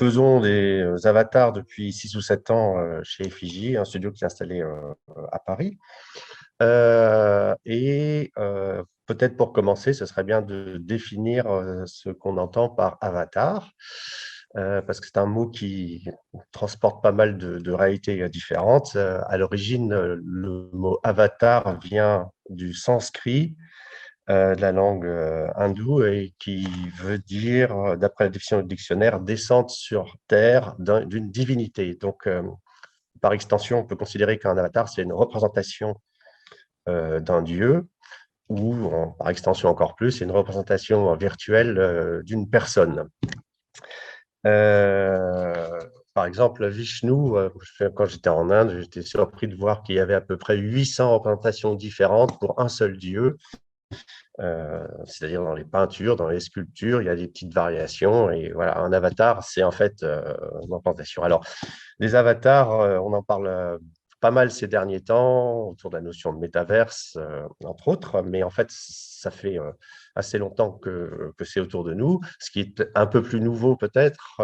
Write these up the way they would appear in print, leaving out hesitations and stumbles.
faisons des avatars depuis 6 ou 7 ans chez Effigy, un studio qui est installé à Paris. Peut-être pour commencer, ce serait bien de définir ce qu'on entend par avatar, parce que c'est un mot qui transporte pas mal de réalités différentes. À l'origine, le mot avatar vient du sanskrit, de la langue hindoue, et qui veut dire, d'après la définition du dictionnaire, descente sur terre d'une divinité. Donc, par extension, on peut considérer qu'un avatar, c'est une représentation d'un dieu, ou par extension encore plus, c'est une représentation virtuelle d'une personne. Par exemple, Vishnu, quand j'étais en Inde, j'étais surpris de voir qu'il y avait à peu près 800 représentations différentes pour un seul dieu. C'est-à-dire dans les peintures, dans les sculptures, il y a des petites variations. Et voilà, un avatar, c'est en fait une représentation. Alors, les avatars, on en parle pas mal ces derniers temps, autour de la notion de métaverse, entre autres, mais en fait, ça fait assez longtemps que c'est autour de nous. Ce qui est un peu plus nouveau peut-être,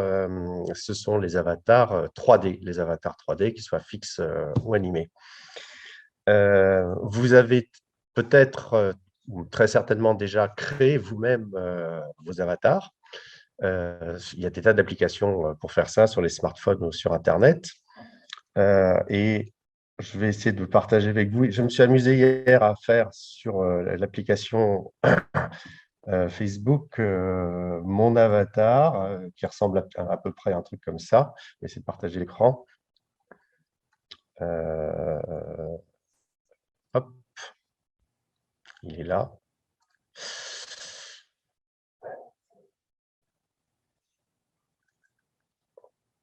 ce sont les avatars 3D, les avatars 3D, qu'ils soient fixes ou animés. Vous avez peut-être, ou très certainement déjà créé vous-même vos avatars. Il y a des tas d'applications pour faire ça sur les smartphones ou sur Internet. Et je vais essayer de partager avec vous. Je me suis amusé hier à faire sur l'application Facebook mon avatar, qui ressemble à peu près à un truc comme ça. Je vais essayer de partager l'écran. Hop, il est là.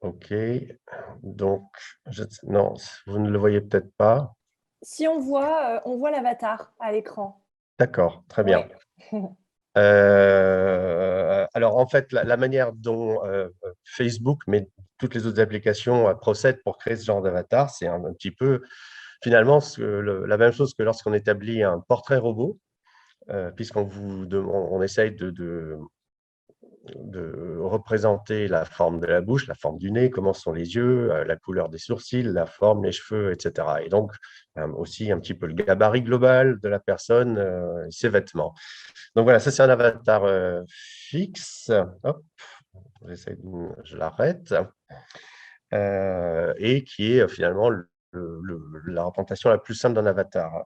OK. Donc, non, vous ne le voyez peut-être pas. Si on voit l'avatar à l'écran. D'accord, très Oui. bien. Alors, en fait, la manière dont Facebook, mais toutes les autres applications procèdent pour créer ce genre d'avatar, c'est un petit peu, finalement, la même chose que lorsqu'on établit un portrait robot, on essaye de représenter la forme de la bouche, la forme du nez, comment sont les yeux, la couleur des sourcils, la forme, les cheveux, etc. Et donc, aussi un petit peu le gabarit global de la personne, ses vêtements. Donc voilà, ça c'est un avatar fixe. Hop, je l'arrête. Et qui est finalement la représentation la plus simple d'un avatar.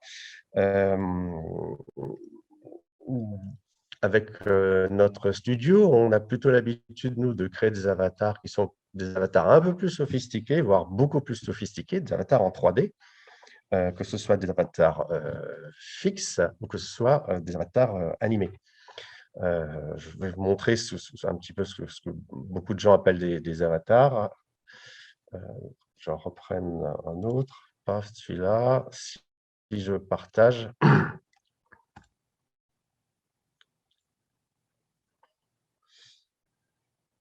Avec notre studio, on a plutôt l'habitude, nous, de créer des avatars qui sont des avatars un peu plus sophistiqués, voire beaucoup plus sophistiqués, des avatars en 3D, que ce soit des avatars fixes ou que ce soit des avatars animés. Je vais vous montrer un petit peu ce que beaucoup de gens appellent des avatars. J'en reprenne un autre, pas celui-là. Si je partage.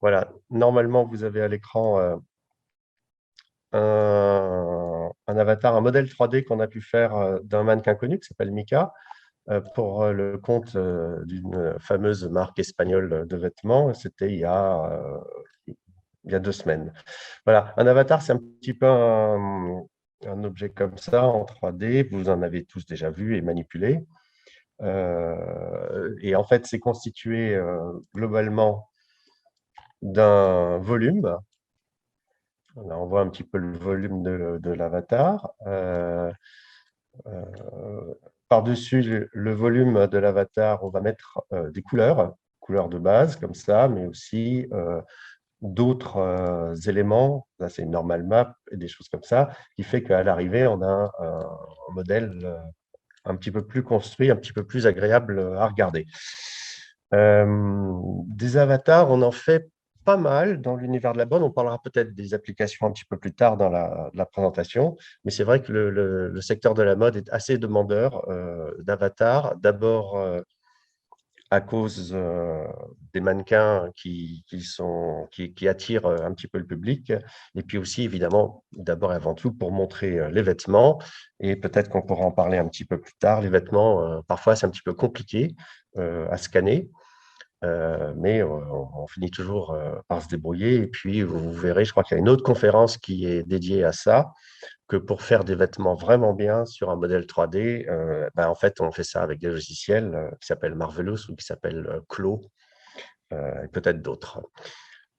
Voilà, normalement, vous avez à l'écran un avatar, un modèle 3D qu'on a pu faire d'un mannequin connu qui s'appelle Mika, pour le compte d'une fameuse marque espagnole de vêtements. C'était il y a 2 semaines. Voilà, un avatar, c'est un petit peu un objet comme ça en 3D. Vous en avez tous déjà vu et manipulé. Et en fait, c'est constitué globalement d'un volume. Là, on voit un petit peu le volume de l'avatar. Par-dessus le volume de l'avatar, on va mettre des couleurs de base comme ça, mais aussi d'autres éléments. Là, c'est une normal map et des choses comme ça, qui fait qu'à l'arrivée, on a un modèle un petit peu plus construit, un petit peu plus agréable à regarder. Des avatars, on en fait pas mal dans l'univers de la mode. On parlera peut-être des applications un petit peu plus tard dans la présentation, mais c'est vrai que le secteur de la mode est assez demandeur d'avatars. D'abord, à cause des mannequins qui attirent un petit peu le public, et puis aussi, évidemment, d'abord et avant tout, pour montrer les vêtements, et peut-être qu'on pourra en parler un petit peu plus tard. Les vêtements, parfois, c'est un petit peu compliqué à scanner. mais on finit toujours par se débrouiller. Et puis, vous verrez, je crois qu'il y a une autre conférence qui est dédiée à ça, que pour faire des vêtements vraiment bien sur un modèle 3D, en fait, on fait ça avec des logiciels qui s'appellent Marvelous ou qui s'appellent Clo, et peut-être d'autres.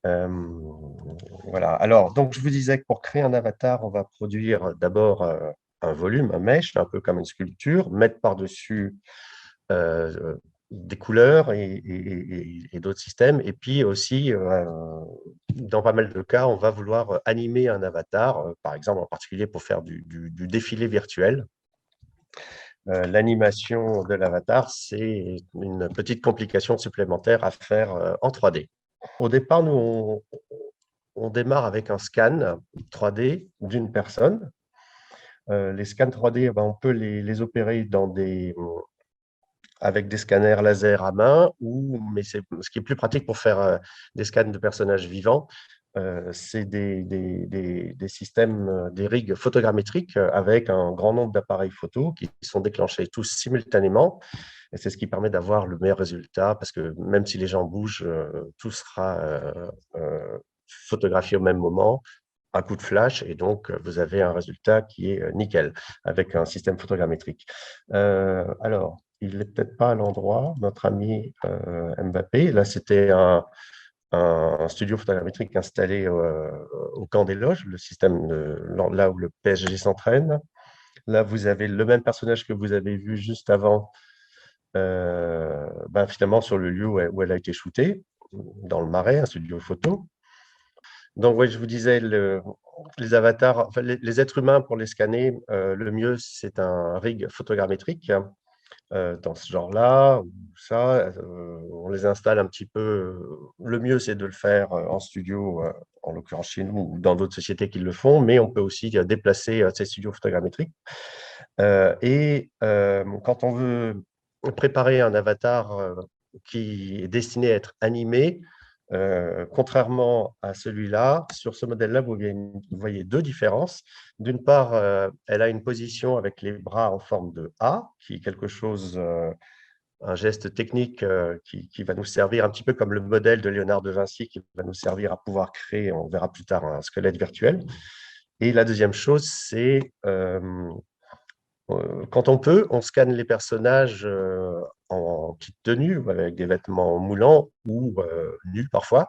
Voilà. Alors, donc, je vous disais que pour créer un avatar, on va produire d'abord un volume, un mesh, un peu comme une sculpture, mettre par-dessus euh, des couleurs et d'autres systèmes. Et puis aussi, dans pas mal de cas, on va vouloir animer un avatar, par exemple, en particulier pour faire du défilé virtuel. L'animation de l'avatar, c'est une petite complication supplémentaire à faire en 3D. Au départ, nous, on démarre avec un scan 3D d'une personne. Les scans 3D, on peut les opérer avec des scanners laser à main, mais ce qui est plus pratique pour faire des scans de personnages vivants, c'est des systèmes, des rigs photogrammétriques avec un grand nombre d'appareils photo qui sont déclenchés tous simultanément. Et c'est ce qui permet d'avoir le meilleur résultat, parce que même si les gens bougent, tout sera photographié au même moment, un coup de flash, et donc vous avez un résultat qui est nickel, avec un système photogrammétrique. Alors, il n'est peut-être pas à l'endroit, notre ami Mbappé. Là, c'était un studio photogrammétrique installé au Camp des Loges, le système là où le PSG s'entraîne. Là, vous avez le même personnage que vous avez vu juste avant, finalement sur le lieu où elle a été shootée, dans le Marais, un studio photo. Donc, oui, je vous disais, les avatars, enfin, les êtres humains, pour les scanner, le mieux, c'est un rig photogrammétrique dans ce genre-là. On les installe un petit peu. Le mieux, c'est de le faire en studio, en l'occurrence chez nous ou dans d'autres sociétés qui le font, mais on peut aussi déplacer ces studios photogrammétriques. Quand on veut préparer un avatar qui est destiné à être animé, contrairement à celui-là, sur ce modèle-là, vous voyez deux différences. D'une part, elle a une position avec les bras en forme de A, qui est quelque chose, un geste technique qui va nous servir un petit peu comme le modèle de Léonard de Vinci, qui va nous servir à pouvoir créer, on verra plus tard, un squelette virtuel. Et la deuxième chose, c'est quand on peut, on scanne les personnages en petite tenue, avec des vêtements moulants ou nus parfois.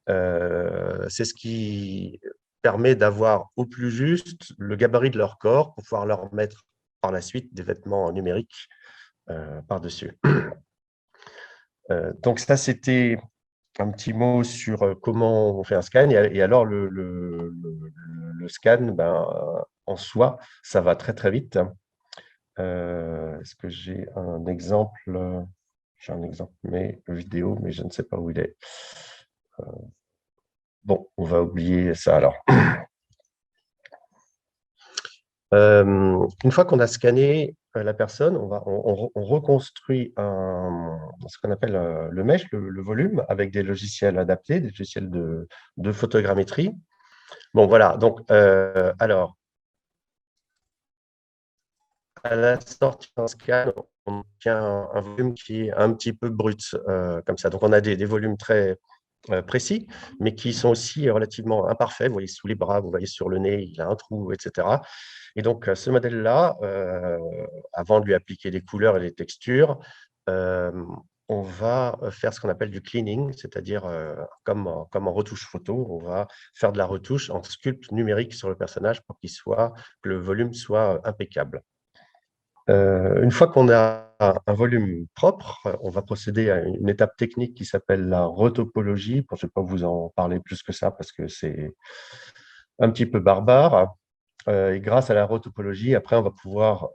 C'est ce qui permet d'avoir au plus juste le gabarit de leur corps pour pouvoir leur mettre par la suite des vêtements numériques par-dessus. Donc ça, c'était un petit mot sur comment on fait un scan. Et alors, le scan, en soi, ça va très, très vite. Est-ce que j'ai un exemple? J'ai un exemple vidéo, mais je ne sais pas où il est. Bon, on va oublier ça alors. Une fois qu'on a scanné la personne, on reconstruit ce qu'on appelle le mesh, le volume, avec des logiciels adaptés, des logiciels de photogrammétrie. Bon, voilà. Donc, alors, à la sortie d'un scan, on obtient un volume qui est un petit peu brut, comme ça. Donc, on a des volumes très précis, mais qui sont aussi relativement imparfaits. Vous voyez sous les bras, vous voyez sur le nez, il a un trou, etc. Et donc, ce modèle-là, avant de lui appliquer des couleurs et des textures, on va faire ce qu'on appelle du cleaning, c'est-à-dire comme en retouche photo, on va faire de la retouche en sculpte numérique sur le personnage pour que le volume soit impeccable. Une fois qu'on a un volume propre, on va procéder à une étape technique qui s'appelle la retopologie. Bon, je ne vais pas vous en parler plus que ça parce que c'est un petit peu barbare. Et grâce à la retopologie, après, on va pouvoir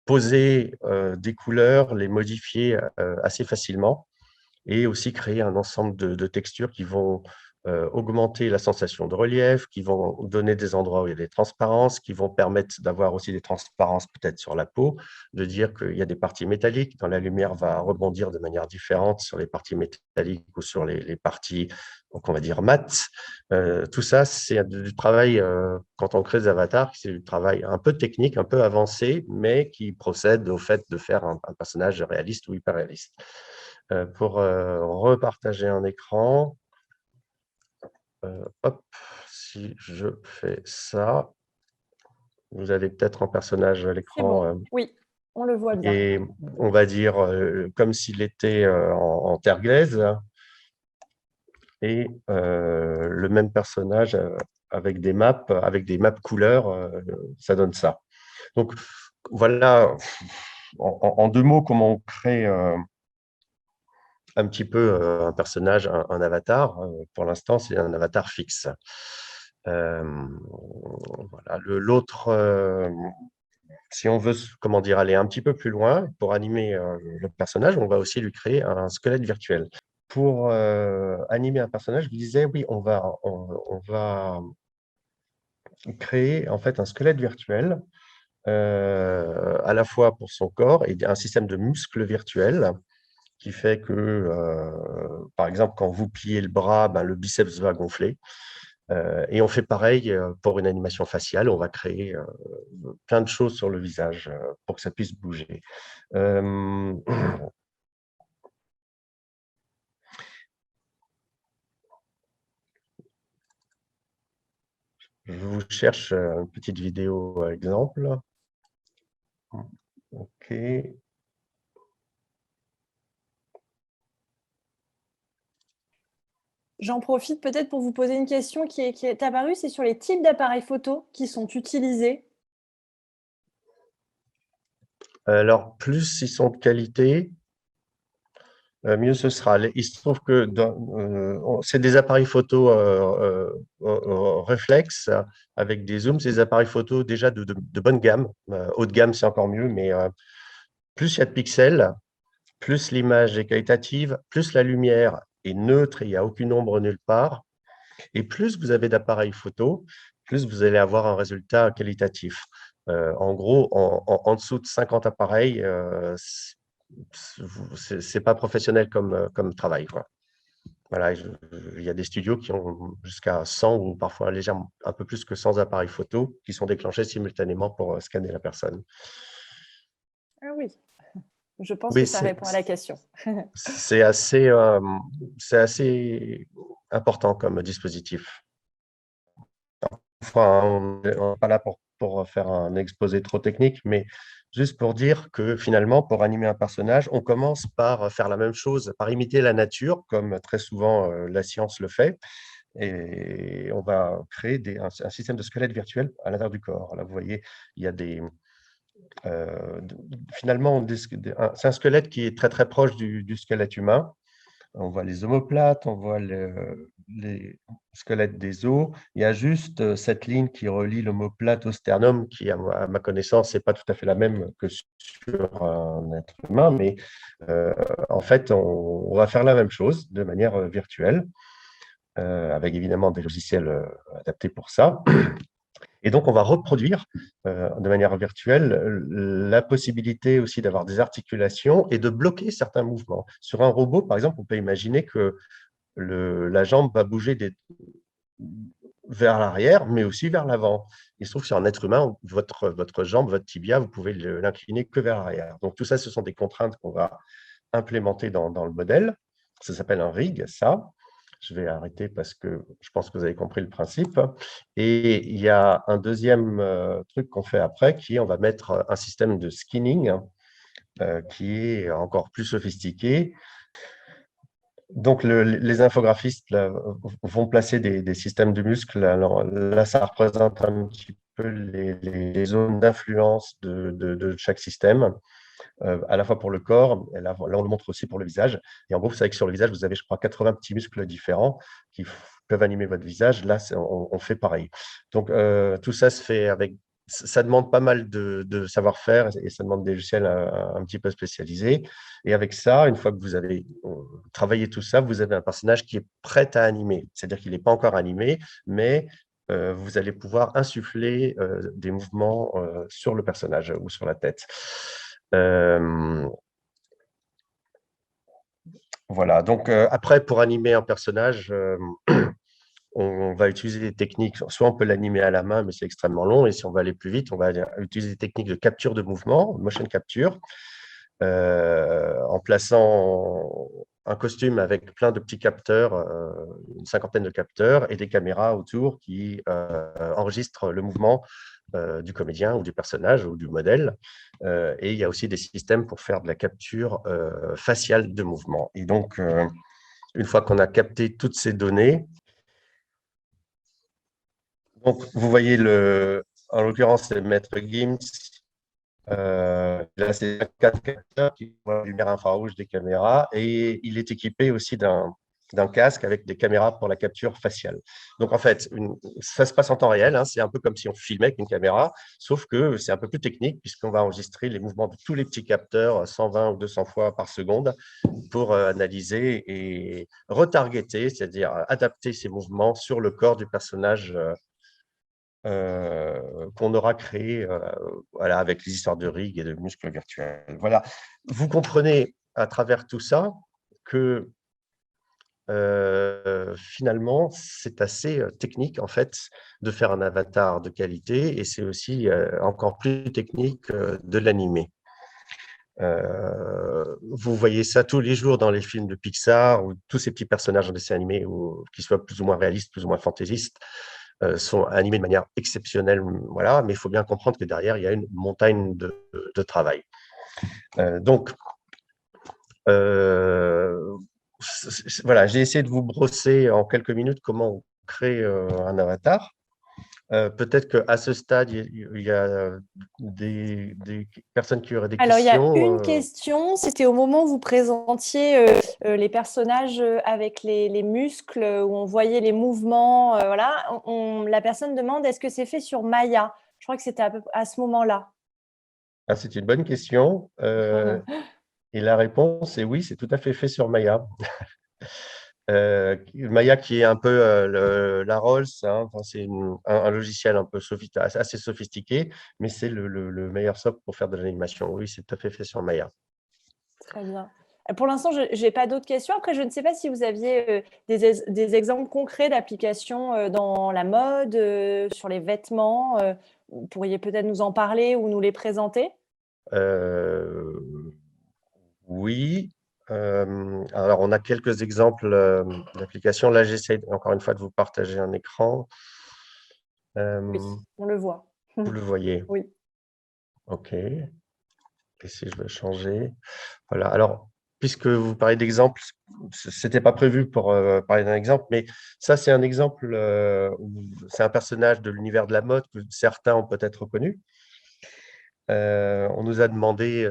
poser des couleurs, les modifier assez facilement et aussi créer un ensemble de textures qui vont augmenter la sensation de relief, qui vont donner des endroits où il y a des transparences, qui vont permettre d'avoir aussi des transparences peut-être sur la peau, de dire qu'il y a des parties métalliques, dont la lumière va rebondir de manière différente sur les parties métalliques ou sur les parties, donc on va dire mates. Tout ça, c'est du travail, quand on crée des avatars, c'est du travail un peu technique, un peu avancé, mais qui procède au fait de faire un personnage réaliste ou hyper réaliste. Pour repartager un écran, hop, si je fais ça, vous avez peut-être un personnage à C'est bon. l'écran Oui, on le voit bien. et on va dire comme s'il était en terre glaise et le même personnage avec des maps couleurs, ça donne ça. Donc voilà, en deux mots, comment on crée un petit peu un personnage, un avatar. Pour l'instant, c'est un avatar fixe. Voilà. L'autre, si on veut, comment dire, aller un petit peu plus loin, pour animer le personnage, on va aussi lui créer un squelette virtuel. Pour animer un personnage, je vous disais, oui, on va créer en fait un squelette virtuel à la fois pour son corps et un système de muscles virtuels qui fait que, par exemple, quand vous pliez le bras, ben, le biceps va gonfler. Et on fait pareil pour une animation faciale. On va créer plein de choses sur le visage pour que ça puisse bouger. Je vous cherche une petite vidéo exemple. OK. J'en profite peut-être pour vous poser une question qui est apparue, c'est sur les types d'appareils photo qui sont utilisés. Alors, plus ils sont de qualité, mieux ce sera. Il se trouve que c'est des appareils photo réflexes avec des zooms, c'est des appareils photo déjà de bonne gamme. Haut de gamme, c'est encore mieux, mais plus il y a de pixels, plus l'image est qualitative, plus la lumière est neutre et il n'y a aucune ombre nulle part, et plus vous avez d'appareils photo, plus vous allez avoir un résultat qualitatif. En gros, en dessous de 50 appareils, c'est pas professionnel comme travail, quoi. Voilà, il y a des studios qui ont jusqu'à 100 ou parfois légèrement un peu plus que 100 appareils photo qui sont déclenchés simultanément pour scanner la personne. Ah oui, je pense que Oui, ça répond à la question. c'est assez important comme dispositif. Enfin, on n'est pas là pour faire un exposé trop technique, mais juste pour dire que finalement, pour animer un personnage, on commence par faire la même chose, par imiter la nature, comme très souvent la science le fait, et on va créer un système de squelette virtuel à l'intérieur du corps. Là, vous voyez, il y a finalement, c'est un squelette qui est très très proche du squelette humain. On voit les omoplates, on voit les squelettes des os. Il y a juste cette ligne qui relie l'omoplate au sternum, qui, à ma connaissance, n'est pas tout à fait la même que sur un être humain, mais en fait, on va faire la même chose de manière virtuelle, avec évidemment des logiciels adaptés pour ça. Et donc, on va reproduire de manière virtuelle la possibilité aussi d'avoir des articulations et de bloquer certains mouvements. Sur un robot, par exemple, on peut imaginer que la jambe va bouger vers l'arrière, mais aussi vers l'avant. Il se trouve que sur un être humain, votre jambe, votre tibia, vous pouvez l'incliner que vers l'arrière. Donc, tout ça, ce sont des contraintes qu'on va implémenter dans le modèle. Ça s'appelle un rig, ça. Je vais arrêter parce que je pense que vous avez compris le principe. Et il y a un deuxième truc qu'on fait après, qui est on va mettre un système de skinning qui est encore plus sophistiqué. Donc, les infographistes là, vont placer des systèmes de muscles. Alors, là, ça représente un petit peu les zones d'influence de chaque système, à la fois pour le corps, et là, on le montre aussi pour le visage. Et en gros, vous savez que sur le visage, vous avez, je crois, 80 petits muscles différents qui peuvent animer votre visage. Là, on fait pareil. Donc, tout ça se fait avec. Ça demande pas mal de savoir-faire et ça demande des logiciels un petit peu spécialisés. Et avec ça, une fois que vous avez travaillé tout ça, vous avez un personnage qui est prêt à animer. C'est-à-dire qu'il n'est pas encore animé, mais vous allez pouvoir insuffler des mouvements sur le personnage ou sur la tête. Voilà, donc après, pour animer un personnage, on va utiliser des techniques, soit on peut l'animer à la main, mais c'est extrêmement long, et si on va aller plus vite, on va utiliser des techniques de capture de mouvement, motion capture. en plaçant un costume avec plein de petits capteurs, une cinquantaine de capteurs et des caméras autour qui enregistrent le mouvement du comédien ou du personnage ou du modèle. Et il y a aussi des systèmes pour faire de la capture faciale de mouvement. Et donc, une fois qu'on a capté toutes ces données, donc vous voyez, en l'occurrence, c'est Maître Gims. Là, c'est quatre capteurs qui voient la lumière infrarouge des caméras et il est équipé aussi d'un casque avec des caméras pour la capture faciale. Donc, en fait, ça se passe en temps réel. Hein, c'est un peu comme si on filmait avec une caméra, sauf que c'est un peu plus technique puisqu'on va enregistrer les mouvements de tous les petits capteurs 120 ou 200 fois par seconde pour analyser et retargeter, c'est-à-dire adapter ces mouvements sur le corps du personnage qu'on aura créé voilà, avec les histoires de rigs et de muscles virtuels. Voilà. Vous comprenez à travers tout ça que finalement, c'est assez technique en fait de faire un avatar de qualité et c'est aussi encore plus technique de l'animer. Vous voyez ça tous les jours dans les films de Pixar où tous ces petits personnages en dessin animé, qui soient plus ou moins réalistes, plus ou moins fantaisistes, sont animés de manière exceptionnelle, voilà, mais il faut bien comprendre que derrière, il y a une montagne de travail. Donc, voilà, j'ai essayé de vous brosser en quelques minutes comment on crée un avatar. Peut-être qu'à ce stade, il y a des personnes qui auraient des Alors, il y a questions. une question, c'était au moment où vous présentiez les personnages avec les muscles, où on voyait les mouvements. Voilà. La personne demande, est-ce que c'est fait sur Maya? Je crois que c'était à ce moment-là. Ah, c'est une bonne question. Et la réponse est oui, c'est tout à fait fait sur Maya. Maya qui est un peu la Rolls, hein, enfin, c'est un logiciel un peu assez sophistiqué, mais c'est le meilleur socle pour faire de l'animation. Oui, c'est tout à fait fait sur Maya. Très bien. Pour l'instant, je n'ai pas d'autres questions. Après, je ne sais pas si vous aviez des exemples concrets d'applications dans la mode, sur les vêtements. Vous pourriez peut-être nous en parler ou nous les présenter. Oui. Alors, on a quelques exemples d'applications. Là, j'essaie encore une fois de vous partager un écran. Oui, on le voit. Vous le voyez. Oui. OK. Et si je veux changer. Voilà. Alors, puisque vous parlez d'exemples, ce n'était pas prévu pour parler d'un exemple, mais ça, c'est un exemple c'est un personnage de l'univers de la mode que certains ont peut-être reconnu. On nous a demandé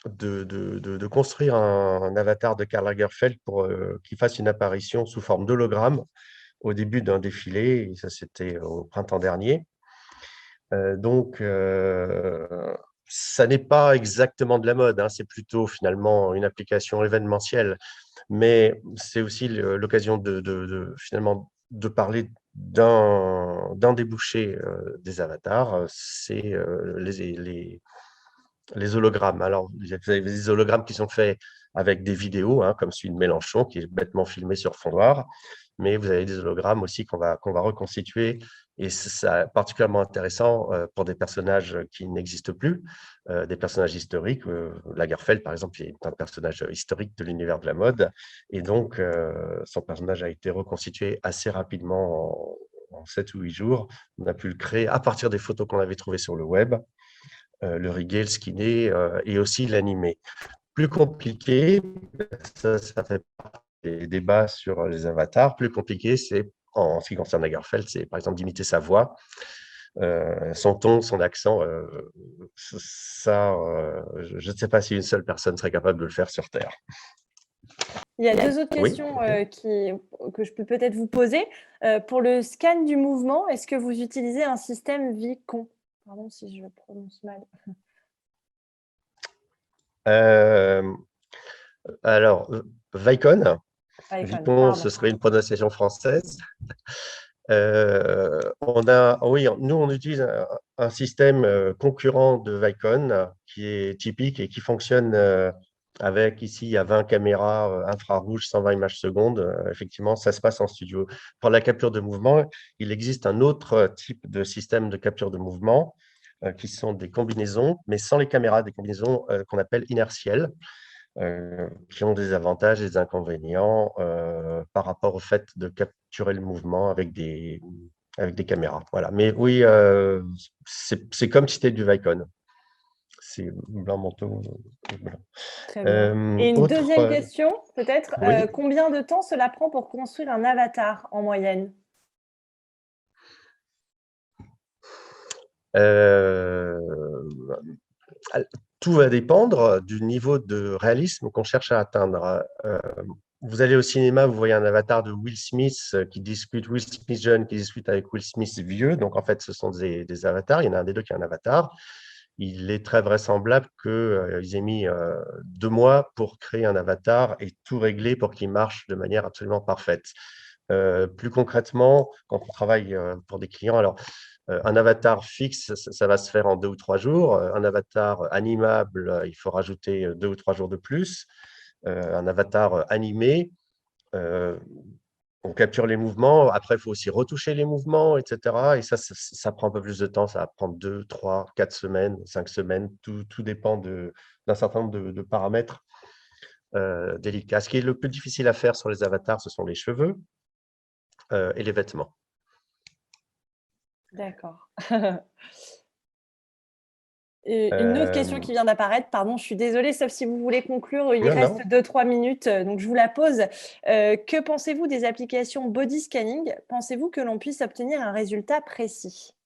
de construire un avatar de Karl Lagerfeld pour qu'il fasse une apparition sous forme d'hologramme au début d'un défilé, et ça c'était au printemps dernier. Donc, ça n'est pas exactement de la mode, hein, c'est plutôt finalement une application événementielle, mais c'est aussi l'occasion finalement de parler d'un débouché des avatars, c'est les hologrammes. Alors, vous avez des hologrammes qui sont faits avec des vidéos, hein, comme celui de Mélenchon, qui est bêtement filmé sur fond noir, mais vous avez des hologrammes aussi qu'on va reconstituer, et c'est particulièrement intéressant pour des personnages qui n'existent plus, des personnages historiques. Lagerfeld, par exemple, est un personnage historique de l'univers de la mode, et donc son personnage a été reconstitué assez rapidement en 7 ou 8 jours. On a pu le créer à partir des photos qu'on avait trouvées sur le web, le riguer, le skinner et aussi l'animer. Plus compliqué, ça fait partie des débats sur les avatars. Plus compliqué, c'est en ce qui concerne Lagerfeld, c'est par exemple d'imiter sa voix, son ton, son accent. Ça, je ne sais pas si une seule personne serait capable de le faire sur Terre. Il y a deux autres Oui, questions ok. que je peux peut-être vous poser. Pour le scan du mouvement, est-ce que vous utilisez un système Vicon? Pardon si je prononce mal. Euh, alors, Vicon, Vicon, Vicon, ce pardon. serait une prononciation française. Oui, nous, on utilise un système concurrent de Vicon qui est typique et qui fonctionne avec, ici, il y a 20 caméras infrarouges, 120 images secondes. Effectivement, ça se passe en studio. Pour la capture de mouvement, il existe un autre type de système de capture de mouvement qui sont des combinaisons, mais sans les caméras, des combinaisons qu'on appelle inertielles, qui ont des avantages et des inconvénients par rapport au fait de capturer le mouvement avec des caméras. Voilà. Mais oui, c'est comme si c'était du Vicon. C'est blanc manteau. Blanc. Très bien. Et une deuxième question, peut-être, oui. combien de temps cela prend pour construire un avatar en moyenne? Tout va dépendre du niveau de réalisme qu'on cherche à atteindre. Vous allez au cinéma, vous voyez un avatar de Will Smith Will Smith jeune qui discute avec Will Smith vieux. Donc, en fait, ce sont des avatars. Il y en a un des deux qui est un avatar. Il est très vraisemblable qu'ils aient mis 2 mois pour créer un avatar et tout régler pour qu'il marche de manière absolument parfaite. Plus concrètement, quand on travaille pour des clients, alors un avatar fixe, ça va se faire en 2 ou 3 jours. Un avatar animable, il faut rajouter 2 ou 3 jours de plus. Un avatar animé, on capture les mouvements. Après, il faut aussi retoucher les mouvements, etc. Et ça prend un peu plus de temps. Ça va prendre 2, 3, 4 semaines, 5 semaines. Tout dépend d'un certain nombre de paramètres délicats. Ce qui est le plus difficile à faire sur les avatars, ce sont les cheveux et les vêtements. D'accord. Une autre question qui vient d'apparaître, pardon, je suis désolée, sauf si vous voulez conclure, il reste 2-3 minutes, donc je vous la pose. Que pensez-vous des applications body scanning? Pensez-vous que l'on puisse obtenir un résultat précis?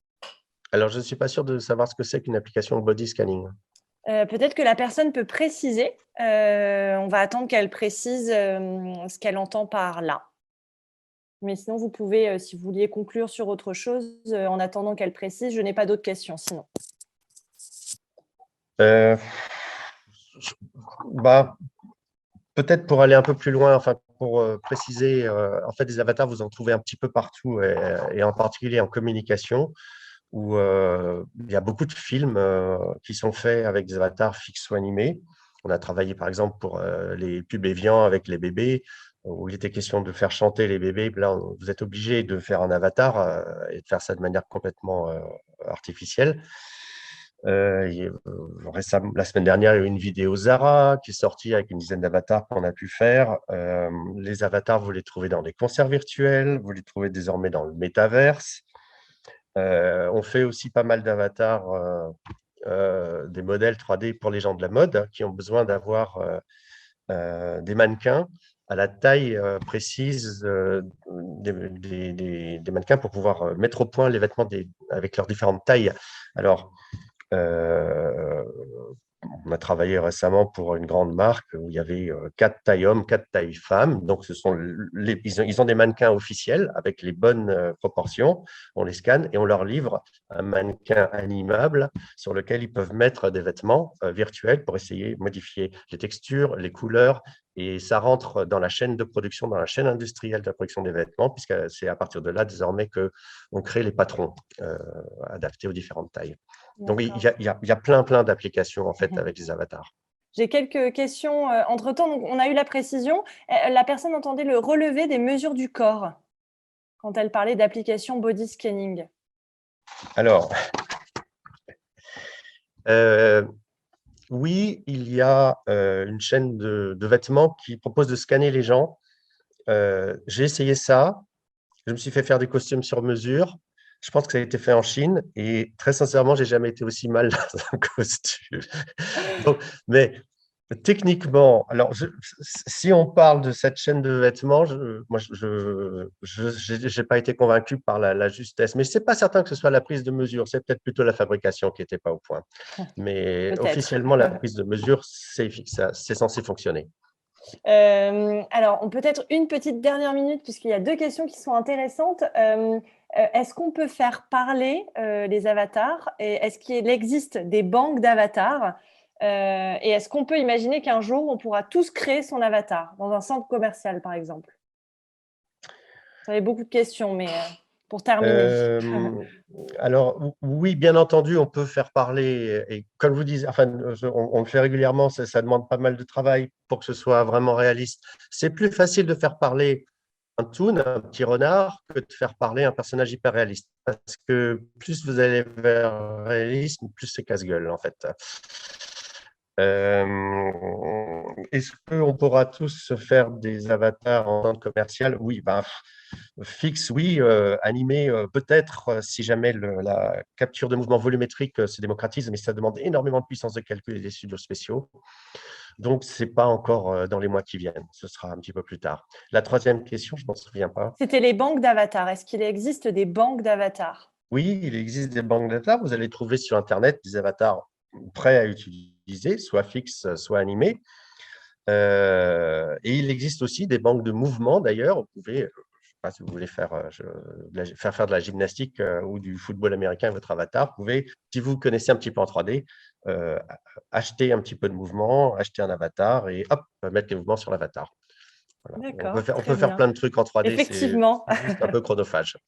Alors, je ne suis pas sûr de savoir ce que c'est qu'une application body scanning. Peut-être que la personne peut préciser. On va attendre qu'elle précise ce qu'elle entend par là. Mais sinon, vous pouvez, si vous vouliez conclure sur autre chose, en attendant qu'elle précise, je n'ai pas d'autres questions sinon. Bah, peut-être pour aller un peu plus loin, enfin pour préciser, en fait, des avatars, vous en trouvez un petit peu partout, et en particulier en communication, où il y a beaucoup de films qui sont faits avec des avatars fixes ou animés. On a travaillé par exemple pour les pubs Evian avec les bébés, où il était question de faire chanter les bébés. Là, vous êtes obligé de faire un avatar et de faire ça de manière complètement artificielle. Récemment, la semaine dernière, il y a eu une vidéo Zara qui est sortie avec une dizaine d'avatars qu'on a pu faire. Les avatars, vous les trouvez dans les concerts virtuels, vous les trouvez désormais dans le métaverse. On fait aussi pas mal d'avatars, des modèles 3D pour les gens de la mode qui ont besoin d'avoir des mannequins à la taille précise des mannequins pour pouvoir mettre au point les vêtements avec leurs différentes tailles. Alors, on a travaillé récemment pour une grande marque où il y avait 4 tailles hommes, 4 tailles femmes. Donc, ils ont des mannequins officiels avec les bonnes proportions. On les scanne et on leur livre un mannequin animable sur lequel ils peuvent mettre des vêtements virtuels pour essayer de modifier les textures, les couleurs. Et ça rentre dans la chaîne de production, dans la chaîne industrielle de la production des vêtements, puisque c'est à partir de là, désormais, qu'on crée les patrons adaptés aux différentes tailles. Donc, il y a plein d'applications, en fait, avec les avatars. J'ai quelques questions entre-temps. Donc, on a eu la précision. La personne entendait le relevé des mesures du corps quand elle parlait d'application body scanning. Alors, oui, il y a une chaîne de vêtements qui propose de scanner les gens. J'ai essayé ça. Je me suis fait faire des costumes sur mesure. Je pense que ça a été fait en Chine et très sincèrement, j'ai jamais été aussi mal dans un costume. Donc, mais techniquement, alors si on parle de cette chaîne de vêtements, moi je n'ai pas été convaincu par la justesse, mais c'est pas certain que ce soit la prise de mesure, c'est peut-être plutôt la fabrication qui n'était pas au point. Mais officiellement, la prise de mesure, c'est censé fonctionner. Alors, peut-être une petite dernière minute, puisqu'il y a 2 questions qui sont intéressantes. Est-ce qu'on peut faire parler les avatars? Et est-ce qu'il existe des banques d'avatars? Et est-ce qu'on peut imaginer qu'un jour, on pourra tous créer son avatar dans un centre commercial, par exemple? Ça avait beaucoup de questions, mais pour terminer. Alors, oui, bien entendu, on peut faire parler, et comme vous dites, enfin, on le fait régulièrement, ça demande pas mal de travail pour que ce soit vraiment réaliste. C'est plus facile de faire parler un toon, un petit renard, que de faire parler un personnage hyper réaliste. Parce que plus vous allez vers le réalisme, plus c'est casse-gueule, en fait. Est-ce qu'on pourra tous se faire des avatars en temps commercial? Oui, ben, fixe, oui. Animé, peut-être, si jamais la capture de mouvement volumétrique se démocratise, mais ça demande énormément de puissance de calcul et des studios spéciaux. Donc, ce n'est pas encore dans les mois qui viennent. Ce sera un petit peu plus tard. La troisième question, je ne m'en souviens pas. C'était les banques d'avatars. Est-ce qu'il existe des banques d'avatars? Oui, il existe des banques d'avatars. Vous allez trouver sur Internet des avatars prêts à utiliser, soit fixes, soit animés. Et il existe aussi des banques de mouvements, d'ailleurs. Vous pouvez, je ne sais pas si vous voulez faire de la gymnastique ou du football américain avec votre avatar, vous pouvez, si vous connaissez un petit peu en 3D, acheter un petit peu de mouvement, acheter un avatar et hop, mettre les mouvements sur l'avatar. Voilà. D'accord, On très peut faire bien. plein de trucs en 3D, c'est Effectivement. juste un peu chronophage.